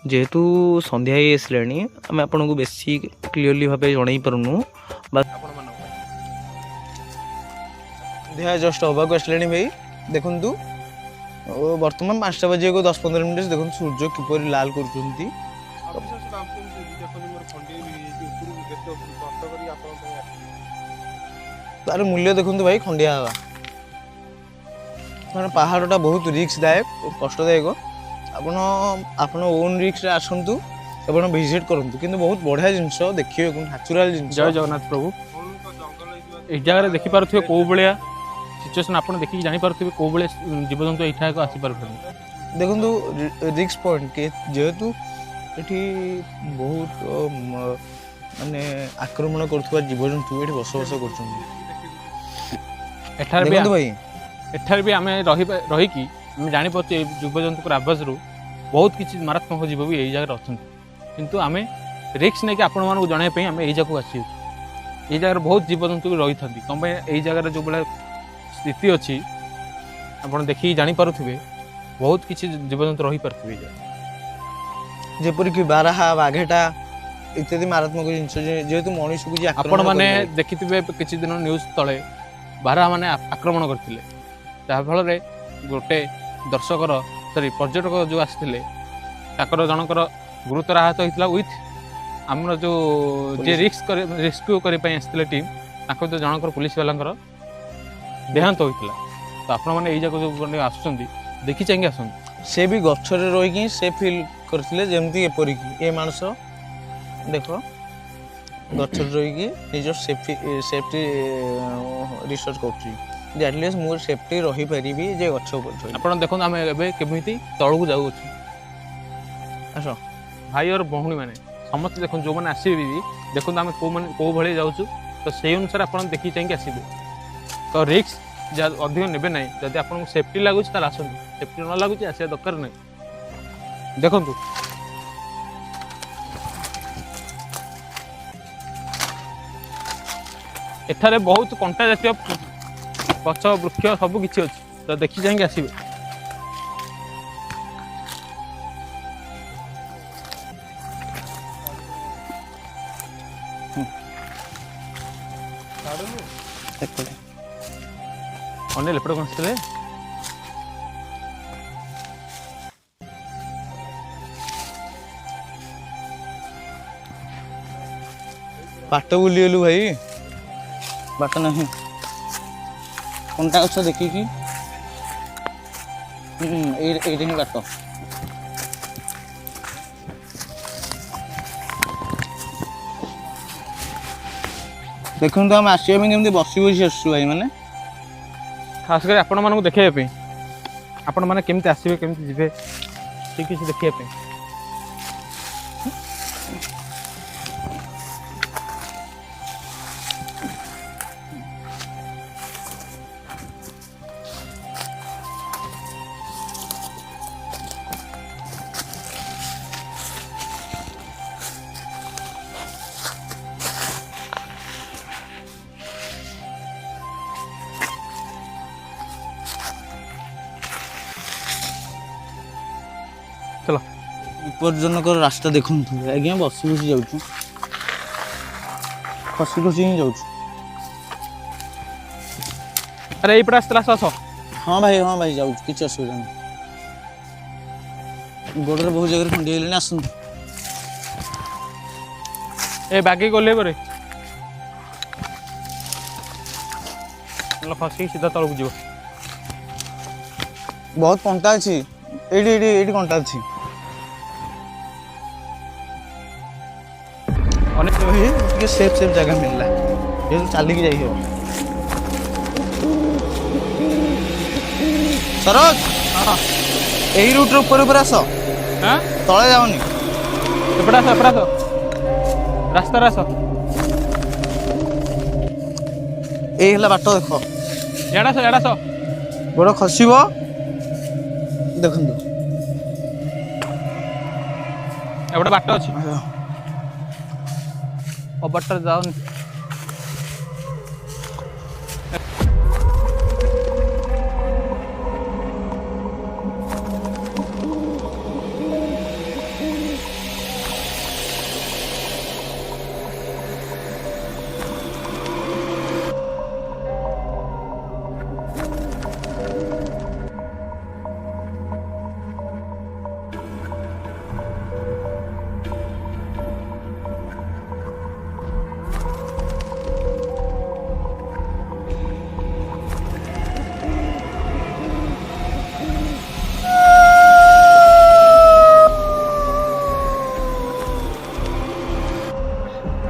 जेहेतु संध्या ही आसलाणी आम आपन को बेसी क्लीयरली भाव जन पारूँ जस्ट हवा को आसला भाई देखु बर्तमान 5टा बजे को 10-15 मिनट देखो सूर्य किपर लाल कर तार मूल्य देखु भाई खंडिया हवा मैंने पहाड़टा बहुत रिस्कदायक कष्टदायक आपण आपण ओन रिस्क आसतु आप भिजिट करूँ कि बहुत बढ़िया जिनस देखिए न्याचुराल जिनस। जय जगन्नाथ प्रभु ए जगह देखिपे कौ भाया सिचुएसन आप देखिए जापारे कौ भाया जीवजंतु यहाँ आसी पार्टी देखु रिस्क पॉइंट के जेहेतु ये बहुत माने आक्रमण कर जीवजंतु ये बसवास कर भाई एठार भी आम रहीकि जापारे जीवजंतु आवाज रू बहुत किसी मारात्मक जीव भी यही जगह अच्छा किंतु आम रिस्क नहीं आपण मानक जनवाई आम यही जगह आसी ये जगह बहुत जीवजंतु रही था कम यही जगह जो भाया स्थिति अच्छी आप देखिए जापारे बहुत किसी जीवजंतु रही पारे जेपरिक बारहा बाघेटा इत्यादि मारात्मक जिनस जेहेतु मनुष्य को आपण मैंने देखि किसी दिन न्यूज तले बारहा मैंने आक्रमण करते जहाँफल गोटे दर्शकर सॉरी पर्यटक जो आसते जनकर गुरुतर आहत होता विथ आमर जो जे रेस्क्यू करने आसते टीम तो जनकर पुलिस वाला देहांत होता तो आपण मैंने यही जगह जो आस देखी चाहिए आस से भी गचर रही से फिल करते जमती एपरिक ये मानस देख गचर रही निज सेफ्टी रिसर्च कर एटलिस्ट मोर सेफ्टी रही पारि जे गछ आप देखो आम केमी तलू जाऊँ आस भाई और भौणी मैंने समस्त देख जो मैंने आसवे भी देखो आम कौ भाई जाऊँ तो से अनुसार आप देखी चाहिए आसवे तो रिस्क अधिक ने ना जब आपको सेफ्टी लगुच आसतु सेफ्टी न लगुच आसा दरकार ना देखु एठारे बहुत कंटा जातीय गछ वृक्ष सब किसी अच्छी तो देखी चाहिए आसवे अनिल एपटे कौन आसते बाट बुलीगलु भाई बाट नहीं कंटा गछ देखिकी ये बाट देखो तो आम आसमी बसी बसी आसु भाई मैंने खास कर आपण मानक देखापी आपण मैंने केमती आसवे केमती जीवे ठीक किसी देखापी चलो विपज्जनक रास्ता देखु आज्ञा बसी बसी जाऊँ खसी खसी ही जाऊँ अरे ये आसला आस हाँ भाई जाऊँ किसी असुविधा नहीं गोड़े बहुत जगह खंडी गले आस ए बागे गले परे खसिक सीधा तलक जीव बहुत कंटा अच्छी ये कंटा अच्छी अनेक सेफ जगह मिलला ये चलिक जाई हो सरोज हाँ यही रूट ऊपर आस हाँ तले जाओनी एपटे आस रास्ता आस ये बाट देख एड़ा आस गोड़ खसब देखु एपटे बाट अच्छी अबाटर जाओ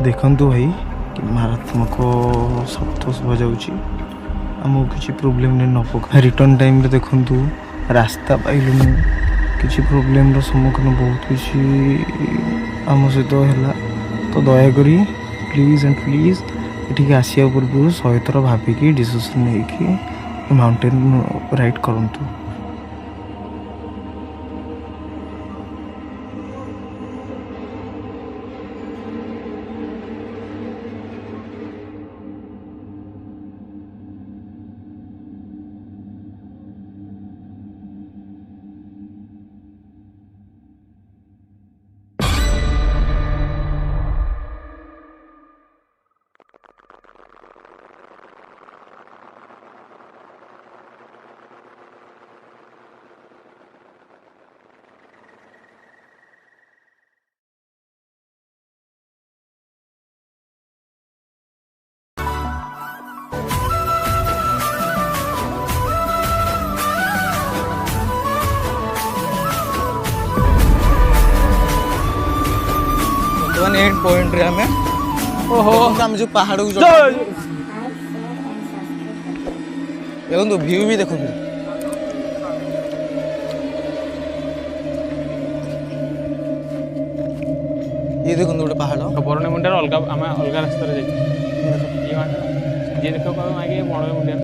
ଦେଖନ୍ତୁ ଭାଇ କି ମାରାତ୍ମକ ଶବ୍ଦ ଶୁଭାଯାଉଛି, ଆମକୁ କିଛି ପ୍ରୋବ୍ଲେମ୍ରେ ନ ପକା। ରିଟର୍ଣ୍ଣ ଟାଇମ୍ରେ ଦେଖନ୍ତୁ ରାସ୍ତା ପାଇଲୁନି, କିଛି ପ୍ରୋବ୍ଲେମ୍ର ସମ୍ମୁଖୀନ ବହୁତ କିଛି ଆମ ସହିତ ହେଲା। ତ ଦୟାକରି ପ୍ଲିଜ୍ ଆଣ୍ଡ ପ୍ଲିଜ୍ ଏଠିକି ଆସିବା ପୂର୍ବରୁ 100 ଥର ଭାବିକି ଡିସିସନ୍ ନେଇକି ମାଉଣ୍ଟେନ୍ ରାଇଡ୍ କରନ୍ତୁ। ବର୍ତ୍ତମାନ ଏଣ୍ଡ ପଏଣ୍ଟରେ ଆମେ ଆମେ ଯେଉଁ ପାହାଡ଼କୁ ଦେଖନ୍ତୁ ଭିଉ ବି ଦେଖନ୍ତୁ। ଇଏ ଦେଖନ୍ତୁ ଗୋଟେ ପାହାଡ଼। ବରୁଣେଇ ମୁଣ୍ଡିଆର ଅଲଗା ଆମେ ଅଲଗା ରାସ୍ତାରେ ଯାଇଛୁ। ଯିଏ ଦେଖିବାକୁ ପାଇବ ମାଗି ବରୁଣେଇ ମୁଣ୍ଡିଆ